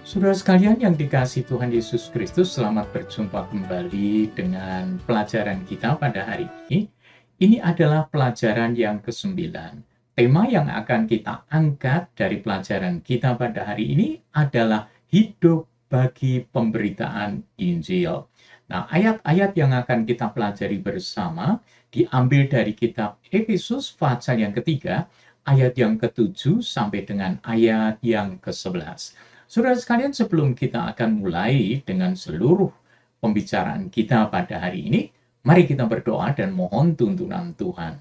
Saudara sekalian yang dikasihi Tuhan Yesus Kristus, selamat berjumpa kembali dengan pelajaran kita pada hari ini. Ini adalah pelajaran yang ke-9. Tema yang akan kita angkat dari pelajaran kita pada hari ini adalah hidup bagi pemberitaan Injil. Nah, ayat-ayat yang akan kita pelajari bersama diambil dari kitab Efesus pasal yang ketiga, ayat yang ke-7 sampai dengan ayat yang ke-11. Saudara sekalian, sebelum kita akan mulai dengan seluruh pembicaraan kita pada hari ini, mari kita berdoa dan mohon tuntunan Tuhan.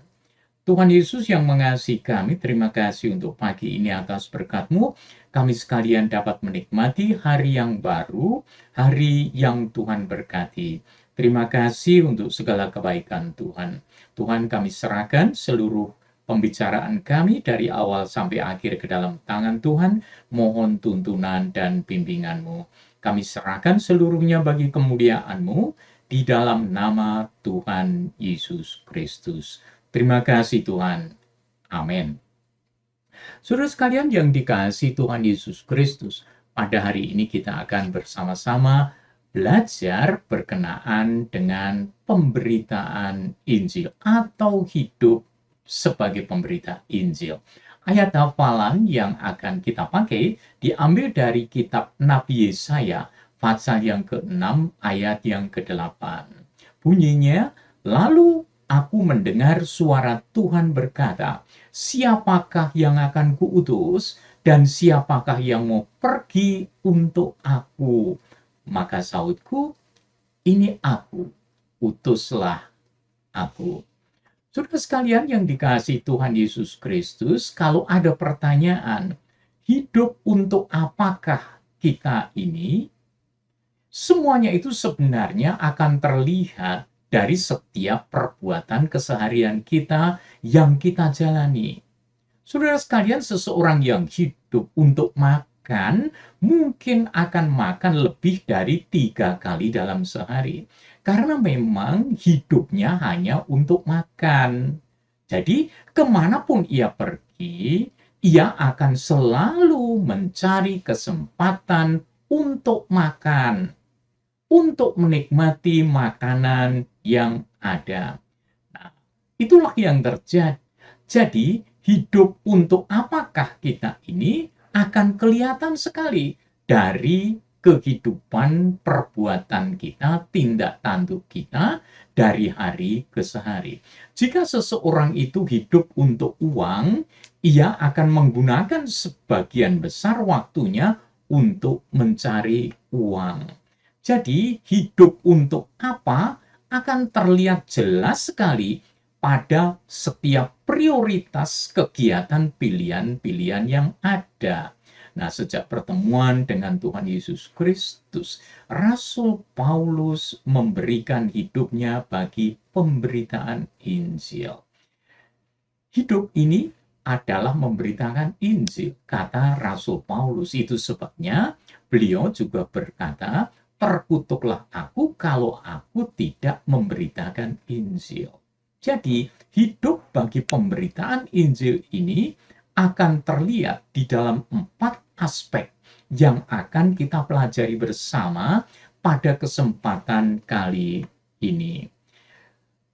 Tuhan Yesus yang mengasihi kami, terima kasih untuk pagi ini atas berkat-Mu. Kami sekalian dapat menikmati hari yang baru, hari yang Tuhan berkati. Terima kasih untuk segala kebaikan Tuhan. Tuhan, kami serahkan seluruh pembicaraan kami dari awal sampai akhir ke dalam tangan Tuhan. Mohon tuntunan dan bimbingan-Mu. Kami serahkan seluruhnya bagi kemuliaan-Mu di dalam nama Tuhan Yesus Kristus. Terima kasih Tuhan. Amin. Saudara sekalian yang dikasihi Tuhan Yesus Kristus, pada hari ini kita akan bersama-sama belajar berkenaan dengan pemberitaan Injil atau hidup sebagai pemberita Injil. Ayat hafalan yang akan kita pakai diambil dari kitab Nabi Yesaya pasal yang ke-6 ayat yang ke-8. Bunyinya, lalu aku mendengar suara Tuhan berkata, siapakah yang akan kuutus dan siapakah yang mau pergi untuk aku? Maka sautku, ini aku, utuslah aku. Saudara sekalian yang dikasihi Tuhan Yesus Kristus, kalau ada pertanyaan, hidup untuk apakah kita ini? Semuanya itu sebenarnya akan terlihat dari setiap perbuatan keseharian kita yang kita jalani. Saudara sekalian, seseorang yang hidup untuk makan mungkin akan makan lebih dari 3 kali dalam sehari. Karena memang hidupnya hanya untuk makan. Jadi, kemanapun ia pergi, ia akan selalu mencari kesempatan untuk makan, untuk menikmati makanan yang ada. Nah, itulah yang terjadi. Jadi, hidup untuk apakah kita ini akan kelihatan sekali dari kehidupan perbuatan kita, tindak tanduk kita dari hari ke hari. Jika seseorang itu hidup untuk uang, ia akan menggunakan sebagian besar waktunya untuk mencari uang. Jadi, hidup untuk apa akan terlihat jelas sekali pada setiap prioritas kegiatan pilihan-pilihan yang ada. Nah, sejak pertemuan dengan Tuhan Yesus Kristus, Rasul Paulus memberikan hidupnya bagi pemberitaan Injil. Hidup ini adalah memberitakan Injil, kata Rasul Paulus. Itu sebabnya beliau juga berkata, terkutuklah aku kalau aku tidak memberitakan Injil. Jadi, hidup bagi pemberitaan Injil ini akan terlihat di dalam 4 aspek yang akan kita pelajari bersama pada kesempatan kali ini.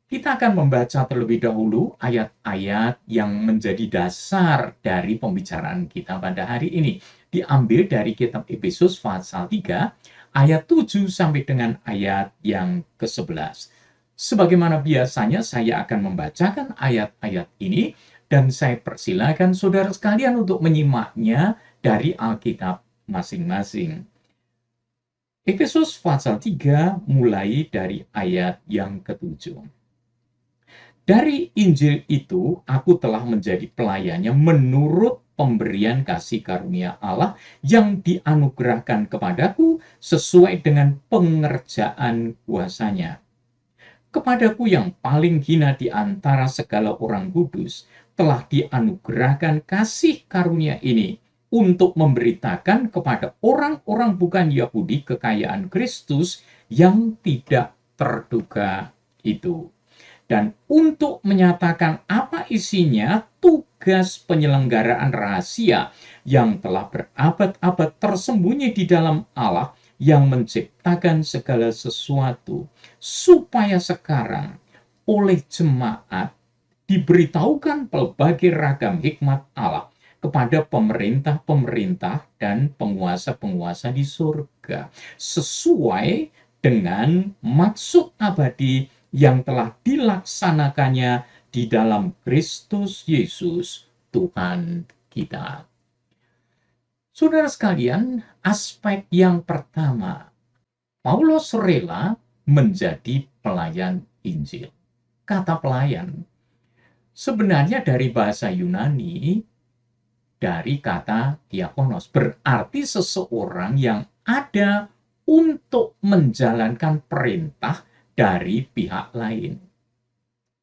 Kita akan membaca terlebih dahulu ayat-ayat yang menjadi dasar dari pembicaraan kita pada hari ini. Diambil dari kitab Efesus pasal 3, ayat 7 sampai dengan ayat yang ke-11. Sebagaimana biasanya saya akan membacakan ayat-ayat ini dan saya persilakan saudara sekalian untuk menyimaknya dari Alkitab masing-masing. Efesus pasal 3 mulai dari ayat yang ke-7. Dari Injil itu aku telah menjadi pelayannya menurut pemberian kasih karunia Allah yang dianugerahkan kepadaku sesuai dengan pengerjaan kuasanya. Kepadaku yang paling hina di antara segala orang kudus, telah dianugerahkan kasih karunia ini untuk memberitakan kepada orang-orang bukan Yahudi kekayaan Kristus yang tidak terduga itu. Dan untuk menyatakan apa isinya tugas penyelenggaraan rahasia yang telah berabad-abad tersembunyi di dalam Allah yang menciptakan segala sesuatu, supaya sekarang oleh jemaat diberitahukan pelbagai ragam hikmat Allah kepada pemerintah-pemerintah dan penguasa-penguasa di surga, sesuai dengan maksud abadi yang telah dilaksanakannya di dalam Kristus Yesus, Tuhan kita. Saudara sekalian, aspek yang pertama, Paulus rela menjadi pelayan Injil. Kata pelayan sebenarnya dari bahasa Yunani, dari kata diakonos, berarti seseorang yang ada untuk menjalankan perintah dari pihak lain.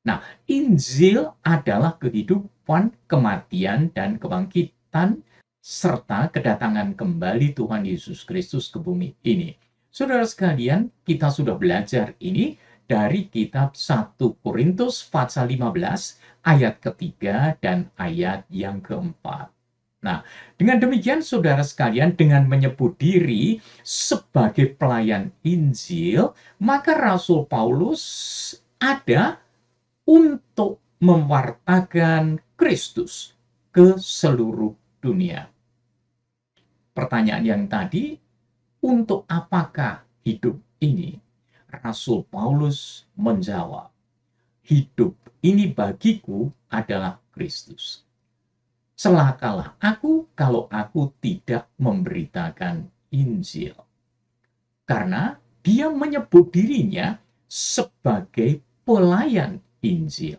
Nah, Injil adalah kehidupan, kematian, dan kebangkitan, serta kedatangan kembali Tuhan Yesus Kristus ke bumi ini. Saudara sekalian, kita sudah belajar ini dari kitab 1 Korintus pasal 15, ayat ketiga dan ayat yang keempat. Nah, dengan demikian saudara sekalian, dengan menyebut diri sebagai pelayan Injil, maka Rasul Paulus ada untuk mewartakan Kristus ke seluruh dunia. Pertanyaan yang tadi, untuk apakah hidup ini? Rasul Paulus menjawab, hidup ini bagiku adalah Kristus. Celakalah aku kalau aku tidak memberitakan Injil. Karena dia menyebut dirinya sebagai pelayan Injil.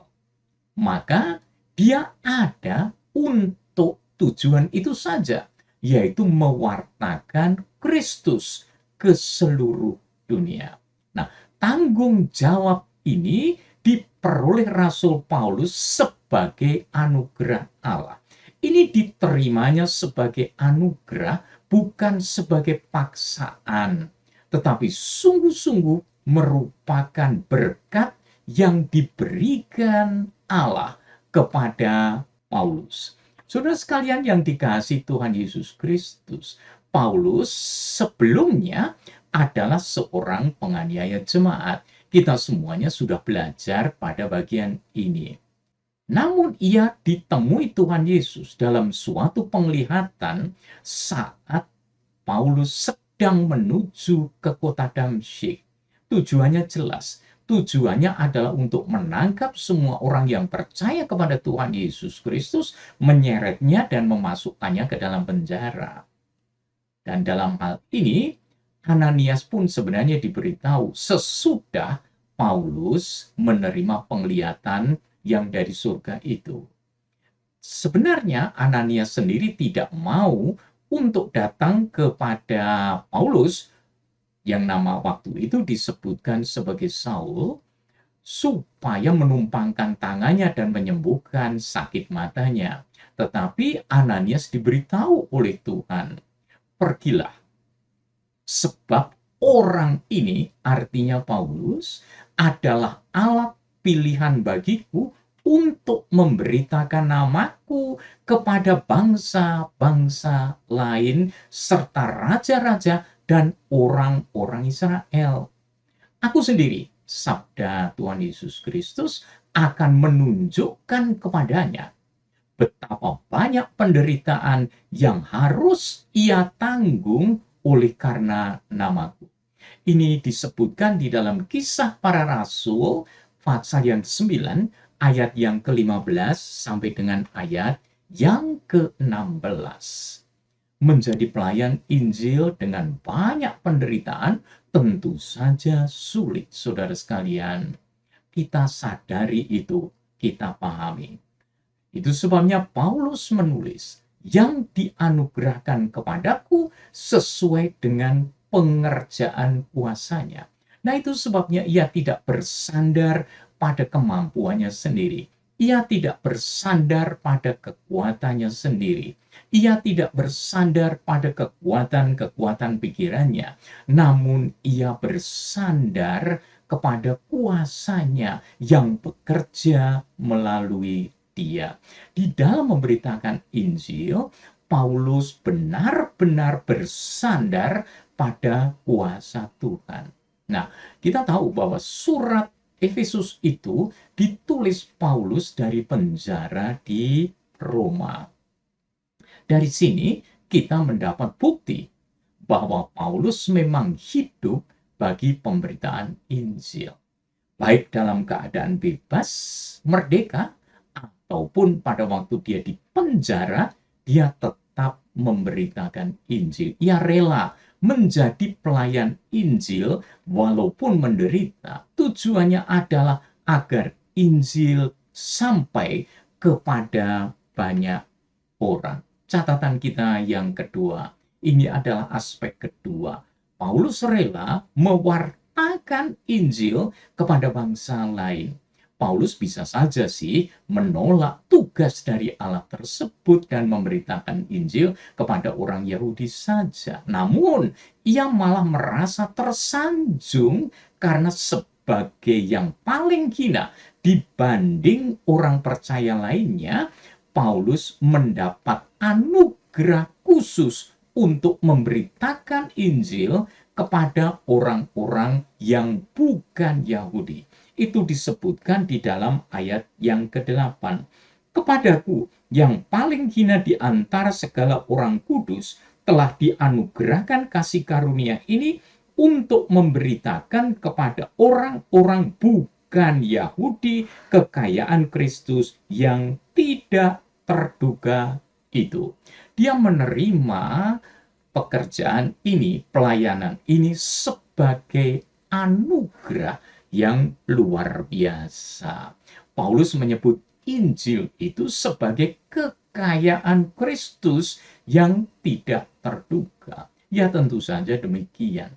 Maka dia ada untuk tujuan itu saja, yaitu mewartakan Kristus ke seluruh dunia. Nah, tanggung jawab ini diperoleh Rasul Paulus sebagai anugerah Allah. Ini diterimanya sebagai anugerah, bukan sebagai paksaan, tetapi sungguh-sungguh merupakan berkat yang diberikan Allah kepada Paulus. Saudara sekalian yang dikasihi Tuhan Yesus Kristus, Paulus sebelumnya adalah seorang penganiaya jemaat. Kita semuanya sudah belajar pada bagian ini. Namun ia ditemui Tuhan Yesus dalam suatu penglihatan saat Paulus sedang menuju ke kota Damsyik. Tujuannya jelas. Tujuannya adalah untuk menangkap semua orang yang percaya kepada Tuhan Yesus Kristus, menyeretnya dan memasukkannya ke dalam penjara. Dan dalam hal ini, Ananias pun sebenarnya diberitahu sesudah Paulus menerima penglihatan yang dari surga itu. Sebenarnya Ananias sendiri tidak mau untuk datang kepada Paulus, yang nama waktu itu disebutkan sebagai Saul, supaya menumpangkan tangannya dan menyembuhkan sakit matanya. Tetapi Ananias diberitahu oleh Tuhan, pergilah, sebab orang ini, artinya Paulus, adalah alat pilihan bagiku untuk memberitakan namaku kepada bangsa-bangsa lain serta raja-raja dan orang-orang Israel. Aku sendiri, sabda Tuhan Yesus Kristus, akan menunjukkan kepadanya betapa banyak penderitaan yang harus ia tanggung oleh karena namaku. Ini disebutkan di dalam Kisah Para Rasul pasal yang 9 ayat yang ke-15 sampai dengan ayat yang ke-16. Menjadi pelayan Injil dengan banyak penderitaan tentu saja sulit, saudara sekalian. Kita sadari itu, kita pahami. Itu sebabnya Paulus menulis, yang dianugerahkan kepadaku sesuai dengan pengerjaan kuasanya. Nah, itu sebabnya ia tidak bersandar pada kemampuannya sendiri. Ia tidak bersandar pada kekuatannya sendiri. Ia tidak bersandar pada kekuatan-kekuatan pikirannya. Namun ia bersandar kepada kuasanya yang bekerja melalui dia. Di dalam memberitakan Injil, Paulus benar-benar bersandar pada kuasa Tuhan. Nah, kita tahu bahwa surat Efesus itu ditulis Paulus dari penjara di Roma. Dari sini kita mendapat bukti bahwa Paulus memang hidup bagi pemberitaan Injil, baik dalam keadaan bebas, merdeka, ataupun pada waktu dia di penjara, dia tetap memberitakan Injil. Ia rela menjadi pelayan Injil walaupun menderita. Tujuannya adalah agar Injil sampai kepada banyak orang. Catatan kita yang kedua, ini adalah aspek kedua. Paulus rela mewartakan Injil kepada bangsa lain. Paulus bisa saja sih menolak tugas dari Allah tersebut dan memberitakan Injil kepada orang Yahudi saja. Namun, ia malah merasa tersanjung karena sebagai yang paling hina dibanding orang percaya lainnya, Paulus mendapat anugerah khusus untuk memberitakan Injil kepada orang-orang yang bukan Yahudi. Itu disebutkan di dalam ayat yang ke-8. Kepadaku yang paling hina di antara segala orang kudus telah dianugerahkan kasih karunia ini untuk memberitakan kepada orang-orang bukan Yahudi kekayaan Kristus yang tidak terduga itu. Dia menerima pekerjaan ini, pelayanan ini sebagai anugerah yang luar biasa. Paulus menyebut Injil itu sebagai kekayaan Kristus yang tidak terduga. Ya tentu saja demikian.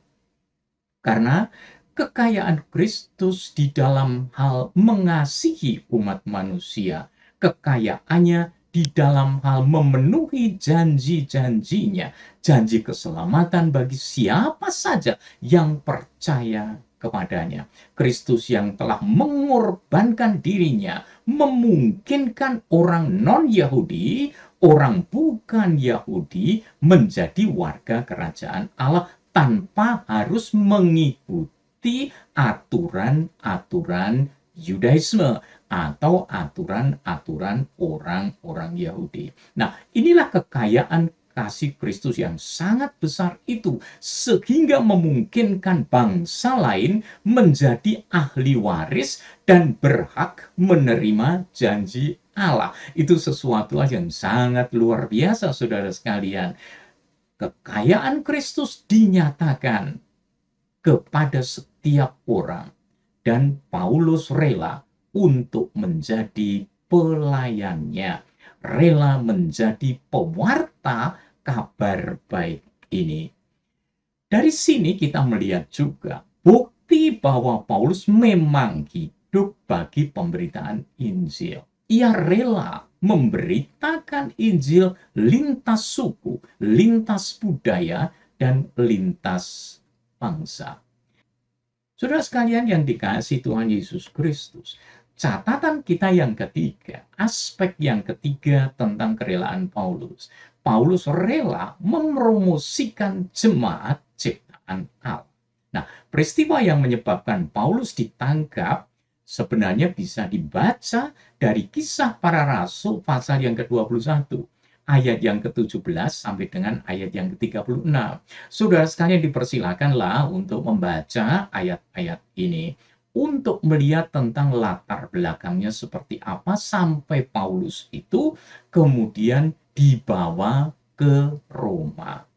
Karena kekayaan Kristus di dalam hal mengasihi umat manusia, kekayaannya di dalam hal memenuhi janji-janjinya, janji keselamatan bagi siapa saja yang percaya kepadanya. Kristus yang telah mengorbankan dirinya, memungkinkan orang non-Yahudi, orang bukan Yahudi menjadi warga kerajaan Allah tanpa harus mengikuti aturan-aturan Yudaisme atau aturan-aturan orang-orang Yahudi. Nah, inilah kekayaan kasih Kristus yang sangat besar itu, sehingga memungkinkan bangsa lain menjadi ahli waris dan berhak menerima janji Allah. Itu sesuatu yang sangat luar biasa, saudara sekalian. Kekayaan Kristus dinyatakan kepada setiap orang, dan Paulus rela untuk menjadi pelayannya, rela menjadi pewarta kabar baik ini. Dari sini kita melihat juga bukti bahwa Paulus memang hidup bagi pemberitaan Injil. Ia rela memberitakan Injil lintas suku, lintas budaya, dan lintas bangsa. Saudara sekalian yang dikasihi Tuhan Yesus Kristus, catatan kita yang ketiga, aspek yang ketiga tentang kerelaan Paulus. Paulus rela mempromosikan jemaat ciptaan Allah. Nah, peristiwa yang menyebabkan Paulus ditangkap sebenarnya bisa dibaca dari Kisah Para Rasul pasal yang ke-21. Ayat yang ke-17 sampai dengan ayat yang ke-36. Saudara sekalian dipersilakanlah untuk membaca ayat-ayat ini untuk melihat tentang latar belakangnya seperti apa sampai Paulus itu kemudian dibawa ke Roma.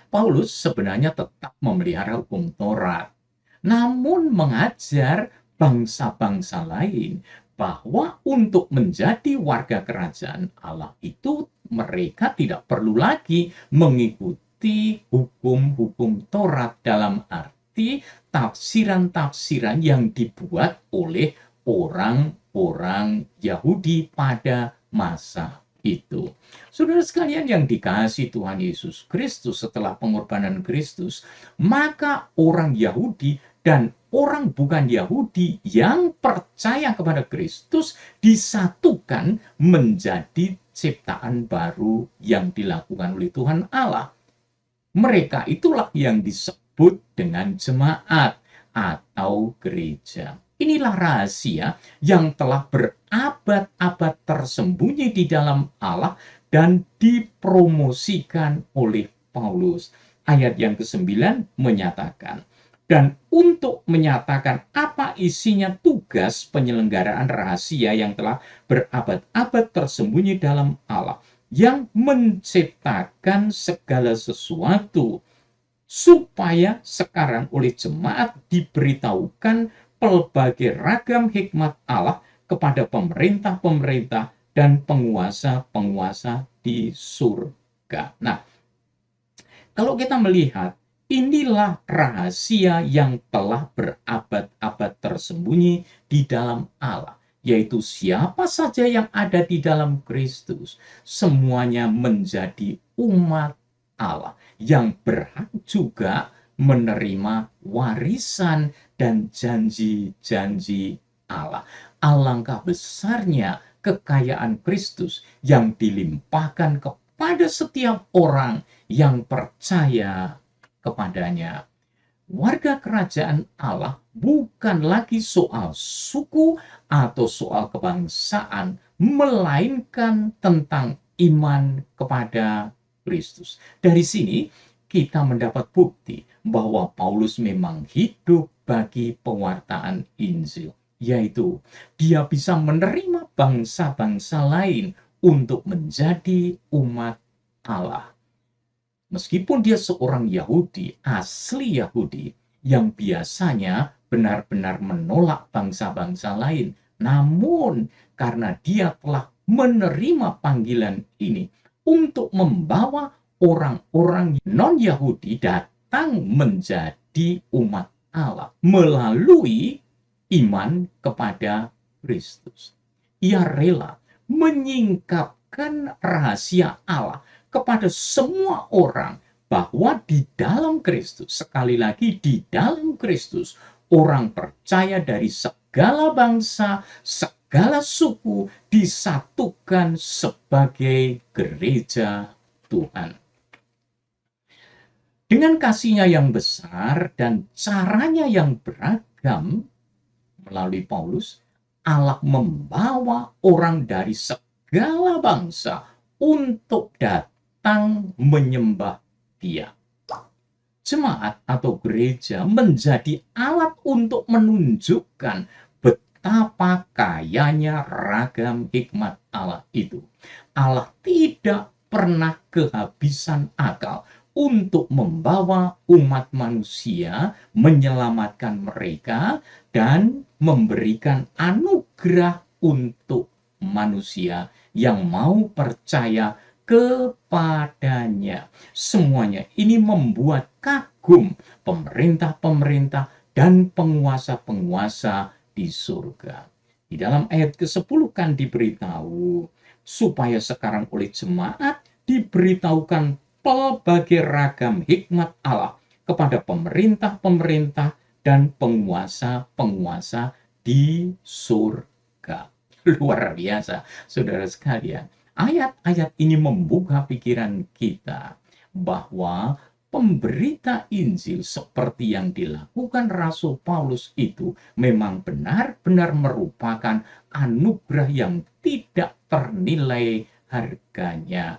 Paulus sebenarnya tetap memelihara hukum Taurat, namun mengajar bangsa-bangsa lain bahwa untuk menjadi warga kerajaan Allah itu mereka tidak perlu lagi mengikuti hukum-hukum Taurat dalam arti tafsiran-tafsiran yang dibuat oleh orang-orang Yahudi pada masa itu. Saudara sekalian yang dikasihi Tuhan Yesus Kristus, setelah pengorbanan Kristus, maka orang Yahudi dan orang bukan Yahudi yang percaya kepada Kristus disatukan menjadi ciptaan baru yang dilakukan oleh Tuhan Allah. Mereka itulah yang disebut dengan jemaat atau gereja. Inilah rahasia yang telah berabad-abad tersembunyi di dalam Allah dan dipromosikan oleh Paulus. Ayat yang ke-9 menyatakan, dan untuk menyatakan apa isinya tugas penyelenggaraan rahasia yang telah berabad-abad tersembunyi dalam Allah, yang menciptakan segala sesuatu, supaya sekarang oleh jemaat diberitahukan pelbagai ragam hikmat Allah kepada pemerintah-pemerintah dan penguasa-penguasa di surga. Nah, kalau kita melihat, inilah rahasia yang telah berabad-abad tersembunyi di dalam Allah, yaitu siapa saja yang ada di dalam Kristus, semuanya menjadi umat Allah yang berhak juga menerima warisan dan janji-janji Allah. Alangkah besarnya kekayaan Kristus yang dilimpahkan kepada setiap orang yang percaya kepadanya. Warga kerajaan Allah bukan lagi soal suku atau soal kebangsaan, melainkan tentang iman kepada Kristus. Dari sini kita mendapat bukti bahwa Paulus memang hidup bagi pewartaan Injil, yaitu dia bisa menerima bangsa-bangsa lain untuk menjadi umat Allah. Meskipun dia seorang Yahudi, asli Yahudi, yang biasanya benar-benar menolak bangsa-bangsa lain, namun karena dia telah menerima panggilan ini untuk membawa orang-orang non-Yahudi datang menjadi umat Allah melalui iman kepada Kristus. Ia rela menyingkapkan rahasia Allah kepada semua orang bahwa di dalam Kristus, sekali lagi di dalam Kristus, orang percaya dari segala bangsa, segala suku disatukan sebagai gereja Tuhan. Dengan kasih-Nya yang besar dan caranya yang beragam, melalui Paulus, Allah membawa orang dari segala bangsa untuk datang menyembah Dia. Jemaat atau gereja menjadi alat untuk menunjukkan betapa kayanya ragam hikmat Allah itu. Allah tidak pernah kehabisan akal untuk membawa umat manusia, menyelamatkan mereka, dan memberikan anugerah untuk manusia yang mau percaya kepadanya. Semuanya ini membuat kagum pemerintah-pemerintah dan penguasa-penguasa di surga. Di dalam ayat ke-10 kan diberitahu, supaya sekarang oleh jemaat diberitahukan pelbagai ragam hikmat Allah kepada pemerintah-pemerintah dan penguasa-penguasa di surga. Luar biasa, saudara sekalian. Ayat-ayat ini membuka pikiran kita bahwa pemberita Injil seperti yang dilakukan Rasul Paulus itu memang benar-benar merupakan anugerah yang tidak ternilai harganya.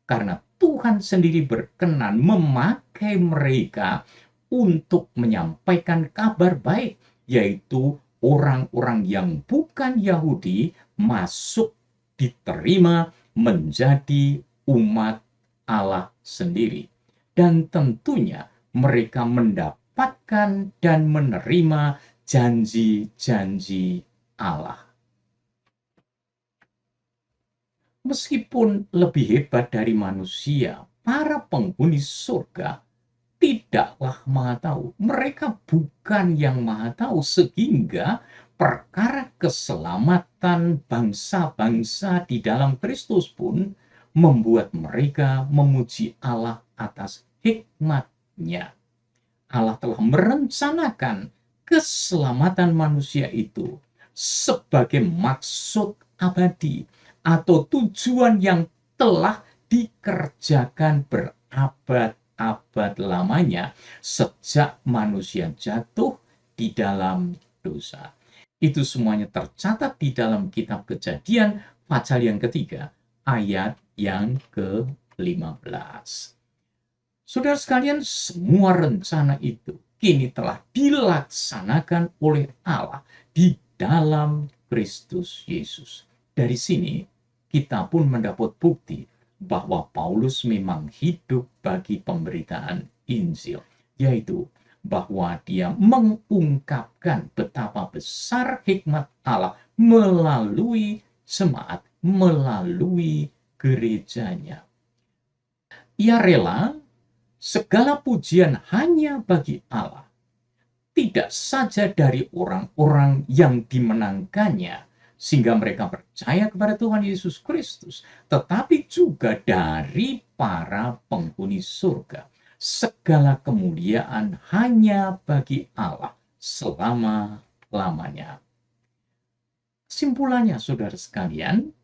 Karena Tuhan sendiri berkenan memakai mereka untuk menyampaikan kabar baik, yaitu orang-orang yang bukan Yahudi masuk diterima menjadi umat Allah sendiri. Dan tentunya mereka mendapatkan dan menerima janji-janji Allah. Meskipun lebih hebat dari manusia, para penghuni surga tidaklah maha tahu. Mereka bukan yang maha tahu, sehingga perkara keselamatan bangsa-bangsa di dalam Kristus pun membuat mereka memuji Allah atas hikmat-Nya. Allah telah merencanakan keselamatan manusia itu sebagai maksud abadi atau tujuan yang telah dikerjakan berabad-abad lamanya sejak manusia jatuh di dalam dosa. Itu semuanya tercatat di dalam kitab Kejadian pasal yang ketiga, ayat yang ke-15. Saudara sekalian, semua rencana itu kini telah dilaksanakan oleh Allah di dalam Kristus Yesus. Dari sini, kita pun mendapat bukti bahwa Paulus memang hidup bagi pemberitaan Injil, yaitu bahwa dia mengungkapkan betapa besar hikmat Allah melalui jemaat, melalui gerejanya. Ia rela segala pujian hanya bagi Allah, tidak saja dari orang-orang yang dimenangkannya, sehingga mereka percaya kepada Tuhan Yesus Kristus, tetapi juga dari para penghuni surga. Segala kemuliaan hanya bagi Allah selama-lamanya. Kesimpulannya, saudara sekalian,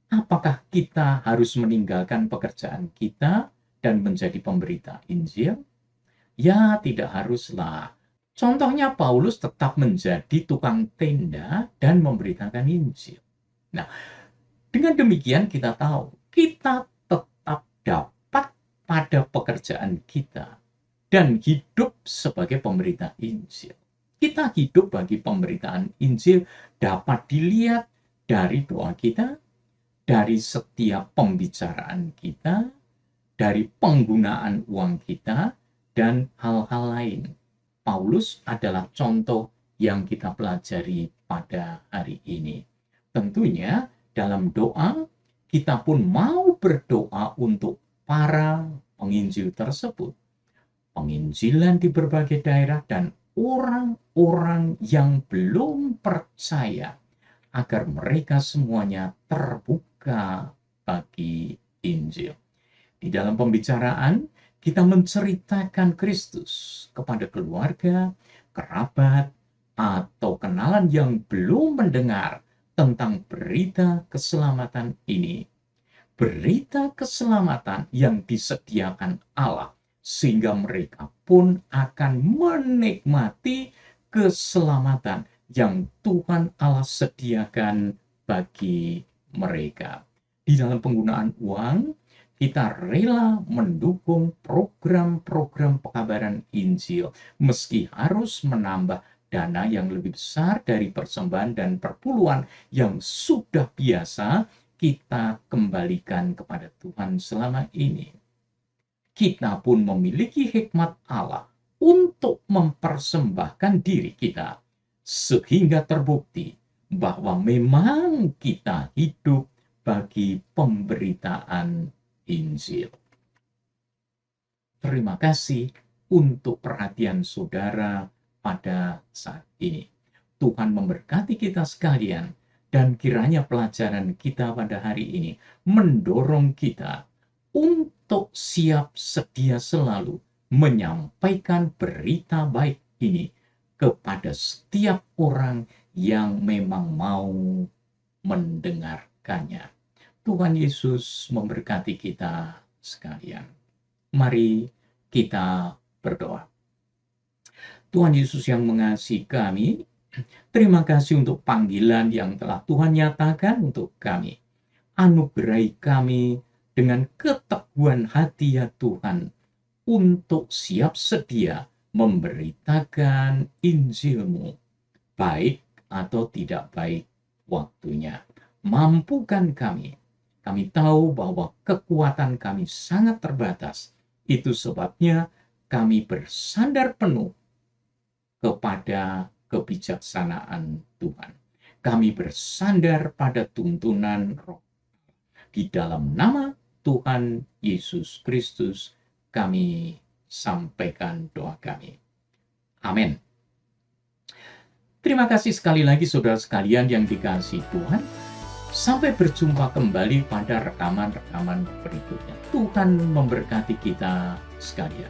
apakah kita harus meninggalkan pekerjaan kita dan menjadi pemberita Injil? Ya, tidak haruslah. Contohnya Paulus tetap menjadi tukang tenda dan memberitakan Injil. Nah, dengan demikian kita tahu, kita tetap dapat pada pekerjaan kita dan hidup sebagai pemberita Injil. Kita hidup bagi pemberitaan Injil dapat dilihat dari doa kita, dari setiap pembicaraan kita, dari penggunaan uang kita, dan hal-hal lain. Paulus adalah contoh yang kita pelajari pada hari ini. Tentunya dalam doa, kita pun mau berdoa untuk para penginjil tersebut. Penginjilan di berbagai daerah dan orang-orang yang belum percaya, agar mereka semuanya terbuka bagi Injil. Di dalam pembicaraan, kita menceritakan Kristus kepada keluarga, kerabat, atau kenalan yang belum mendengar tentang berita keselamatan ini. Berita keselamatan yang disediakan Allah, sehingga mereka pun akan menikmati keselamatan yang Tuhan Allah sediakan bagi mereka. Di dalam penggunaan uang, kita rela mendukung program-program pekabaran Injil, meski harus menambah dana yang lebih besar dari persembahan dan perpuluhan yang sudah biasa kita kembalikan kepada Tuhan selama ini. Kita pun memiliki hikmat Allah untuk mempersembahkan diri kita, sehingga terbukti bahwa memang kita hidup bagi pemberitaan Injil. Terima kasih untuk perhatian saudara pada saat ini. Tuhan memberkati kita sekalian, dan kiranya pelajaran kita pada hari ini mendorong kita untuk siap sedia selalu menyampaikan berita baik ini kepada setiap orang yang memang mau mendengarkannya. Tuhan Yesus memberkati kita sekalian. Mari kita berdoa. Tuhan Yesus yang mengasihi kami, terima kasih untuk panggilan yang telah Tuhan nyatakan untuk kami. Anugerahi kami dengan keteguhan hati ya Tuhan, untuk siap sedia memberitakan Injil-Mu, baik atau tidak baik waktunya. Mampukan kami. Kami tahu bahwa kekuatan kami sangat terbatas. Itu sebabnya kami bersandar penuh kepada kebijaksanaan Tuhan. Kami bersandar pada tuntunan Roh. Di dalam nama Tuhan Yesus Kristus, kami sampaikan doa kami. Amin. Terima kasih sekali lagi saudara sekalian yang dikasihi Tuhan. Sampai berjumpa kembali pada rekaman-rekaman berikutnya. Tuhan memberkati kita sekalian.